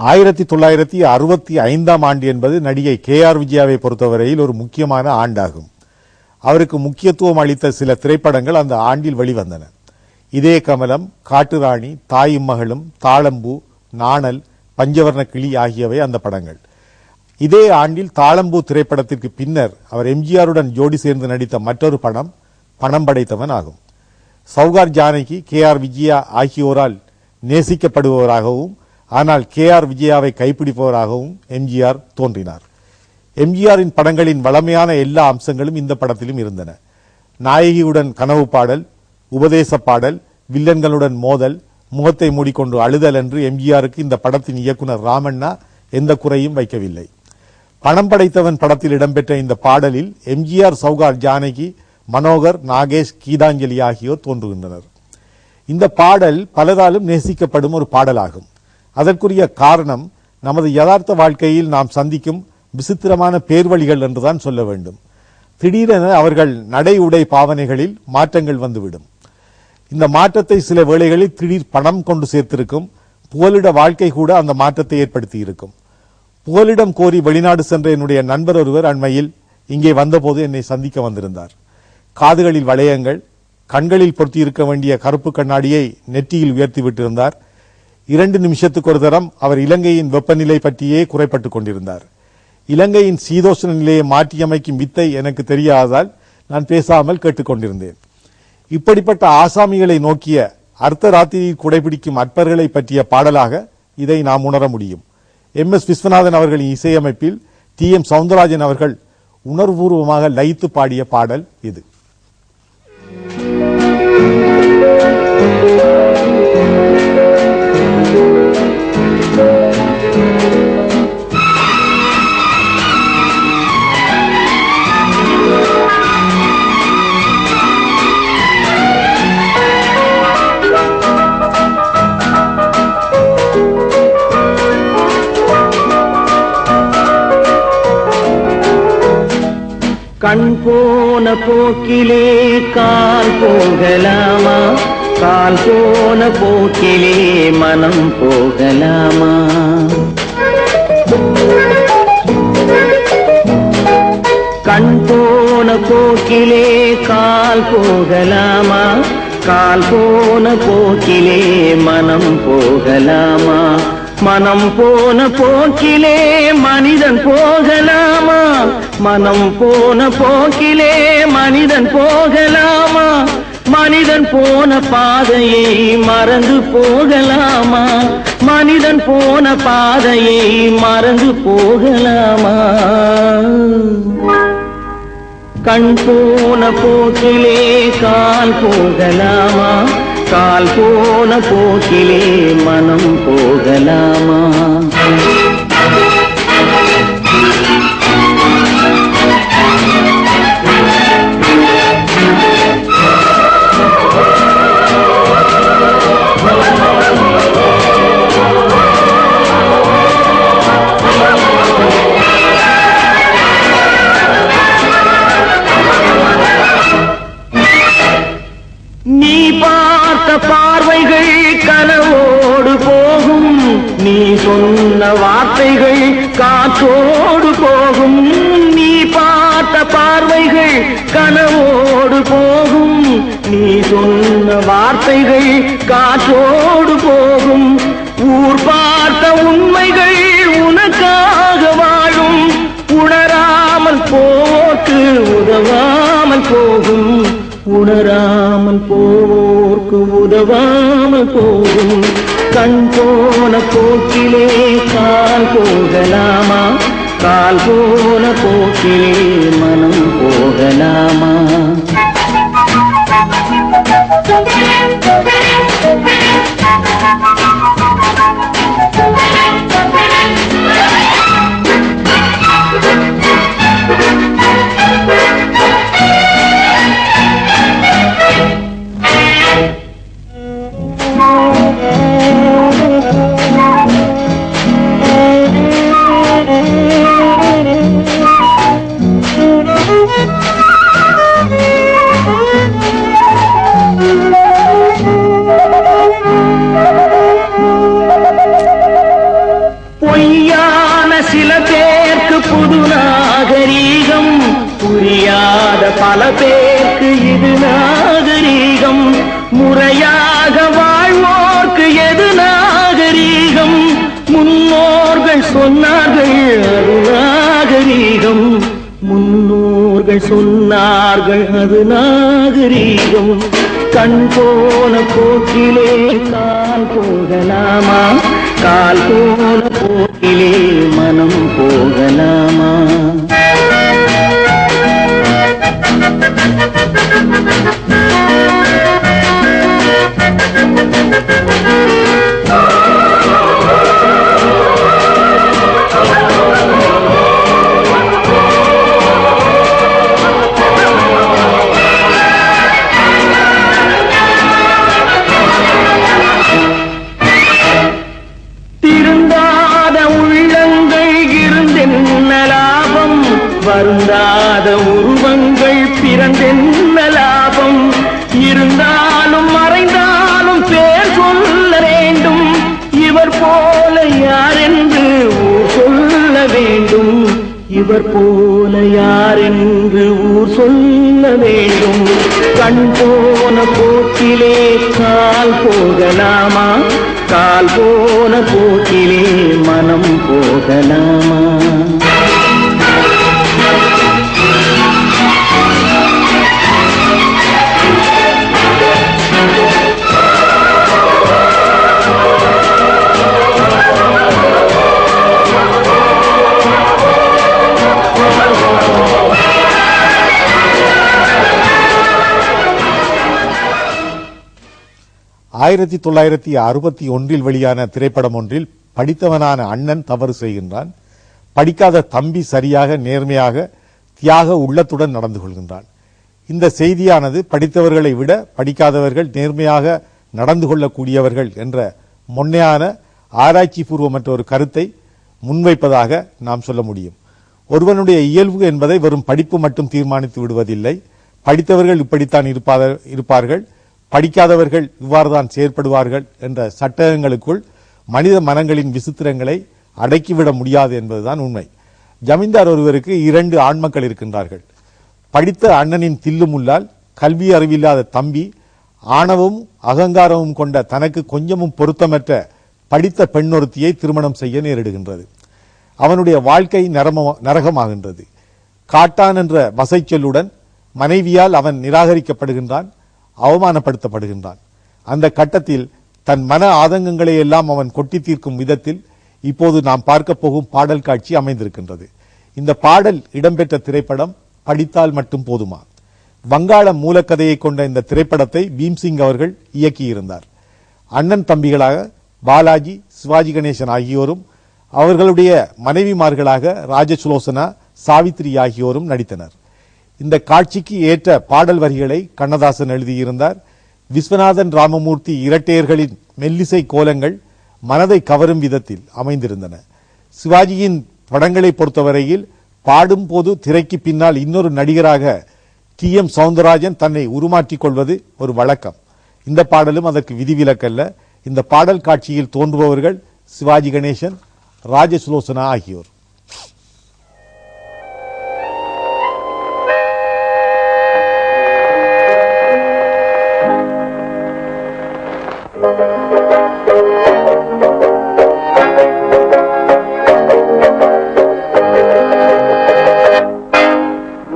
1965 ஆண்டு என்பது நடிகை KR விஜயாவை பொறுத்தவரையில் ஒரு முக்கியமான ஆண்டாகும். அவருக்கு முக்கியத்துவம் அளித்த சில திரைப்படங்கள் அந்த ஆண்டில் வெளிவந்தன. இதே கமலம், காட்டுராணி, தாயும் மகளும், தாளம்பூ, நாணல், பஞ்சவர்ண கிளி ஆகியவை அந்த படங்கள். இதே ஆண்டில் தாளம்பூ திரைப்படத்திற்கு பின்னர் அவர் எம்ஜிஆருடன் ஜோடி சேர்ந்து நடித்த மற்றொரு படம் பணம் படைத்தவன் ஆகும். சௌகார் ஜானகி KR விஜயா ஆகியோரால் நேசிக்கப்படுபவராகவும் ஆனால் KR விஜயாவை கைப்பிடிப்பவராகவும் எம்ஜிஆர் தோன்றினார். எம்ஜிஆரின் படங்களின் வளமையான எல்லா அம்சங்களும் இந்த படத்திலும் இருந்தன. நாயகியுடன் கனவு பாடல், உபதேச பாடல், வில்லன்களுடன் மோதல், முகத்தை மூடிக்கொண்டு அழுதல் என்று எம்ஜிஆருக்கு இந்த படத்தின் இயக்குனர் ராமண்ணா எந்த குறையும் வைக்கவில்லை. பணம் படைத்தவன் படத்தில் இடம்பெற்ற இந்த பாடலில் எம்ஜிஆர், சௌகார் ஜானகி, மனோகர், நாகேஷ், கீதாஞ்சலி ஆகியோர் தோன்றுகின்றனர். இந்த பாடல் பலராலும் நேசிக்கப்படும் ஒரு பாடலாகும். அதற்குரிய காரணம் நமது யதார்த்த வாழ்க்கையில் நாம் சந்திக்கும் விசித்திரமான பேர்வழிகள் என்றுதான் சொல்ல வேண்டும். திடீரென அவர்கள் நடை உடை பாவனைகளில் மாற்றங்கள் வந்துவிடும். இந்த மாற்றத்தை சில வேளைகளில் திடீர் பணம் கொண்டு சேர்த்திருக்கும். புகலிட வாழ்க்கை கூட அந்த மாற்றத்தை ஏற்படுத்தி இருக்கும். புகலிடம் கோரி வெளிநாடு சென்ற என்னுடைய நண்பர் ஒருவர் அண்மையில் இங்கே வந்தபோது என்னை சந்திக்க வந்திருந்தார். காதுகளில் வளையங்கள், கண்களில் பொருத்தியிருக்க வேண்டிய கருப்பு கண்ணாடியை நெற்றியில் உயர்த்தி விட்டிருந்தார். 2 நிமிஷத்துக்கு ஒரு தரம் அவர் இலங்கையின் வெப்பநிலை பற்றியே குறைப்பட்டுக் கொண்டிருந்தார். இலங்கையின் சீதோஷ்ண நிலையை மாற்றியமைக்கும் வித்தை எனக்கு தெரியாததால் நான் பேசாமல் கேட்டுக்கொண்டிருந்தேன். இப்படிப்பட்ட ஆசாமிகளை நோக்கிய அர்த்த ராத்திரியில் குடைபிடிக்கும் அற்பர்களை பற்றிய பாடலாக இதை நாம் உணர முடியும். MS விஸ்வநாதன் அவர்களின் இசையமைப்பில் TM சவுந்தரராஜன் அவர்கள் உணர்வுபூர்வமாக லயித்து பாடிய பாடல் இது. கண் போன போக்கிலே கால் போகலாமா, கால் போன போக்கிலே மனம் போகலாமா. கண் போன போக்கிலே கால் போகலாமா, கால் போன போக்கிலே மனம் போகலாமா. மனம் போன போக்கிலே மனிதன் போகலாமா, மனம் போன போக்கிலே மனிதன் போகலாமா. மனிதன் போன பாதையை மறந்து போகலாமா, மனிதன் போன பாதையை மறந்து போகலாமா. கண் போன போக்கிலே கால் போகலாமா, கால் போன போக்கிலே மனம் போகலாமா. நீ பார்த்த பார்வைகள் கனவோடு போகும், நீ சொன்ன வார்த்தைகள் காற்றோடு போகும். நீ பார்த்த பார்வைகள் கனவோடு போகும், நீ சொன்ன வார்த்தைகள் காற்றோடு போகும். ஊர் பார்த்த உண்மைகள் உனக்காக வாழும், உணராமல் போக்கு உதவாமல் போகும், உணராமல் போர்க்கு உதவாமல் போகும். கண் போன போக்கிலே கால் போகலாமா, கால் போன போக்கிலே மனம் போகலாமா. பல பேருக்கு இது நாகரீகம், முறையாக வாழ்வோர்க்கு எது நாகரீகம்? முன்னோர்கள் சொன்னார்கள் அது நாகரீகம், முன்னோர்கள் சொன்னார்கள் அது நாகரீகம். கண் போன போக்கிலே கால் போகலாமா, கால் போன போக்கிலே மனம் போகலாமா? வருந்தாத உருவங்கள் பிறந்தென்ன லாபம்? இருந்தாலும் மறைந்தாலும் பேர் சொல்ல வேண்டும். இவர் போல யார் என்று ஊர் சொல்ல வேண்டும், இவர் போல யார் என்று ஊர் சொல்ல வேண்டும். கண் போன போக்கிலே கால் போகலாமா, கால் போன போக்கிலே மனம் போகலாமா? ஆயிரத்தி 1961 வெளியான திரைப்படம் ஒன்றில் படித்தவனான அண்ணன் தவறு செய்கின்றான். படிக்காத தம்பி சரியாக நேர்மையாக தியாக உள்ளத்துடன் நடந்து கொள்கின்றான். இந்த செய்தியானது படித்தவர்களை விட படிக்காதவர்கள் நேர்மையாக நடந்து கொள்ளக்கூடியவர்கள் என்ற முன்னையான ஆராய்ச்சி பூர்வமற்ற ஒரு கருத்தை முன்வைப்பதாக நாம் சொல்ல முடியும். ஒருவனுடைய இயல்பு என்பதை வெறும் படிப்பு மட்டும் தீர்மானித்து விடுவதில்லை. படித்தவர்கள் இப்படித்தான் இருப்பார்கள், படிக்காதவர்கள் இவ்வாறுதான் செயற்படுவார்கள் என்ற சட்டங்களுக்குள் மனித மனங்களின் விசித்திரங்களை அடக்கிவிட முடியாது என்பதுதான் உண்மை. ஜமீன்தார் ஒருவருக்கு 2 ஆண்மக்கள் இருக்கின்றார்கள். படித்த அண்ணனின் தில்லுமுள்ளால் கல்வி அறிவில்லாத தம்பி ஆணவமும் அகங்காரமும் கொண்ட தனக்கு கொஞ்சமும் பொருத்தமற்ற படித்த பெண்ணொருத்தியை திருமணம் செய்ய நேரிடுகின்றது. அவனுடைய வாழ்க்கை நரகமாகின்றது. காட்டான் என்ற வசை சொல்லுடன் மனைவியால் அவன் நிராகரிக்கப்படுகின்றான், அவமானப்படுத்தப்படுகின்றான். அந்த கட்டத்தில் தன் மன ஆதங்கங்களை எல்லாம் அவன் கொட்டி தீர்க்கும் விதத்தில் இப்போது நாம் பார்க்க போகும் பாடல் காட்சி அமைந்திருக்கின்றது. இந்த பாடல் இடம்பெற்ற திரைப்படம் படித்தால் மட்டும் போதுமா. வங்காள மூலக்கதையை கொண்ட இந்த திரைப்படத்தை பீம்சிங் அவர்கள் இயக்கியிருந்தார். அண்ணன் தம்பிகளாக பாலாஜி, சிவாஜி கணேசன் ஆகியோரும் அவர்களுடைய மனைவிமார்களாக ராஜசுலோசனா, சாவித்ரி ஆகியோரும் நடித்தனர். இந்த காட்சிக்கு ஏற்ற பாடல் வரிகளை கண்ணதாசன் எழுதியிருந்தார். விஸ்வநாதன் ராமமூர்த்தி இரட்டையர்களின் மெல்லிசை கோலங்கள் மனதை கவரும் விதத்தில் அமைந்திருந்தன. சிவாஜியின் படங்களை பொறுத்தவரையில் பாடும் போது திரைக்கு பின்னால் இன்னொரு நடிகராக TM சௌந்தரராஜன் தன்னை உருமாற்றிக் கொள்வது ஒரு வழக்கம். இந்த பாடலும் அதற்கு விதிவிலக்கல்ல. இந்த பாடல் காட்சியில் தோன்றுபவர்கள் சிவாஜி கணேசன், ராஜசுலோசனா ஆகியோர்.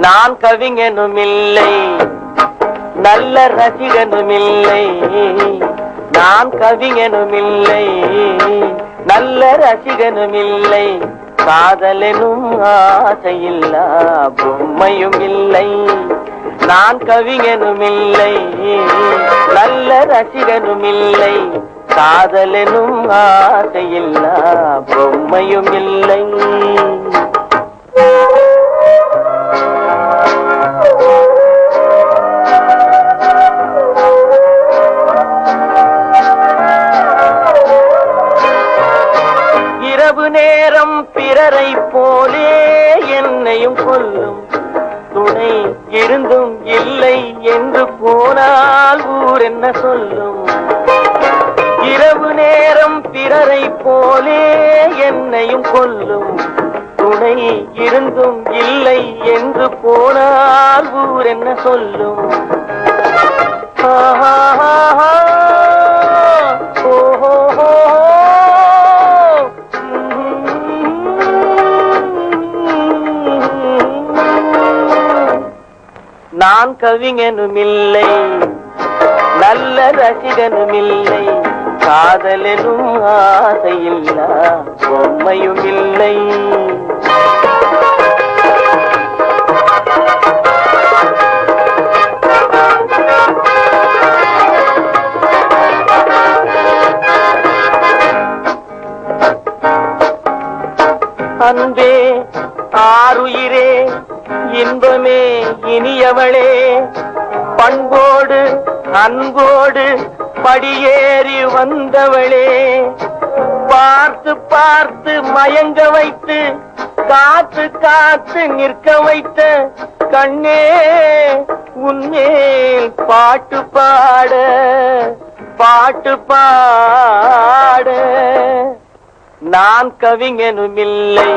நான் கவிஞனும் இல்லை, நல்ல ரசிகனும் இல்லை. நான் கவிஞனும் இல்லை, நல்ல ரசிகனும் இல்லை. காதலெனும் ஆசையில்லா பொம்மையும் இல்லை. நான் கவிஞனும் இல்லை, நல்ல ரசிகனும் இல்லை. காதலெனும் ஆசையில்லா பொம்மையும் இல்லை. இரவு நேரம் பிறரை போலே என்னையும் கொல்லும் துணை இருந்தும் இல்லை என்று போனால் ஊர் என்ன சொல்லும். இரவு நேரம் பிறரை போலே என்னையும் கொல்லும் துணை இருந்தும் இல்லை என்று போனால் ஊர் என்ன சொல்லும்? நான் கவிஞனுமில்லை, நல்ல ரசிகனுமில்லை, காதலெனும் ஆசையில்லா பொம்மையும் இல்லை. அன்பே ஆருயிரே இன்பமே இனியவளே, பண்போடு அன்போடு படியேறி வந்தவளே, பார்த்து பார்த்து மயங்க வைத்து காத்து காத்து நிற்க வைத்த கண்ணே, உன்மேல் பாட்டு பாட பாட்டு பாட. நான் கவிஞனுமில்லை,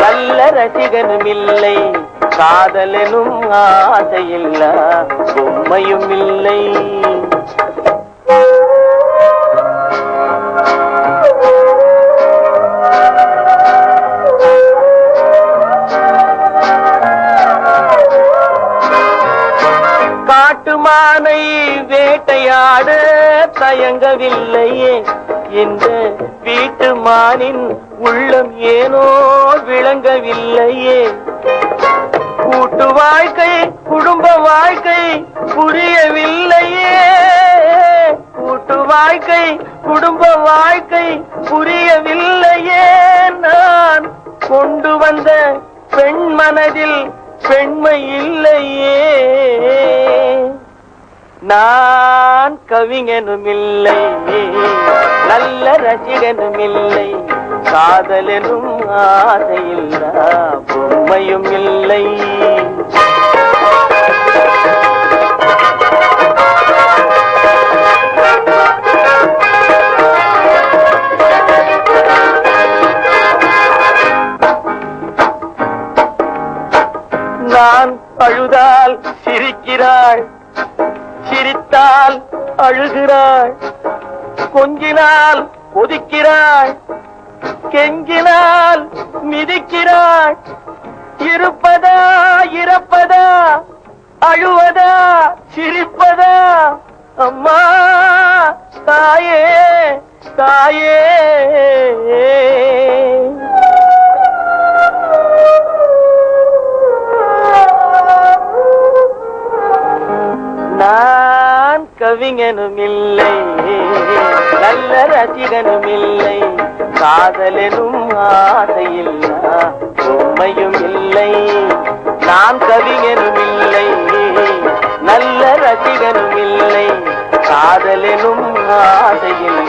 நல்ல ரசிகனுமில்லை, காதலெனும் ஆசையில்லா பொம்மையும் இல்லை. காட்டுமானை வேட்டையாட தயங்கவில்லையே, இந்த வீட்டு மானின் உள்ளம் ஏனோ விளங்கவில்லையே. கூட்டு வாழ்க்கை குடும்ப வாழ்க்கை புரியவில்லையே, கூட்டு வாழ்க்கை குடும்ப வாழ்க்கை புரியவில்லையே. நான் கொண்டு வந்த பெண் மனதில் பெண்மை இல்லையே. நான் கவிஞனுமில்லை, நல்ல ரசிகனுமில்லை, காதலெனும் ஆசையில்லா பொம்மையும் இல்லை. நான் அழுதால் சிரிக்கிறாள், சிரித்தால் அழுகிறாள், கொஞ்சினால் ஒதுக்கிறாள், கெஞ்சினால் மிதிக்கிறாள். இருப்பதா இறப்பதா, அழுவதா சிரிப்பதா, அம்மா தாயே தாயே. நான் கவிஞனுமில்லை, நல்ல ரசிகனுமில்லை, காதலெனும் ஆசையில்லா பொம்மையும் இல்லை. நான் கவிஞனுமில்லை, நல்ல ரசிகனுமில்லை, காதலெனும் ஆசையில்லை.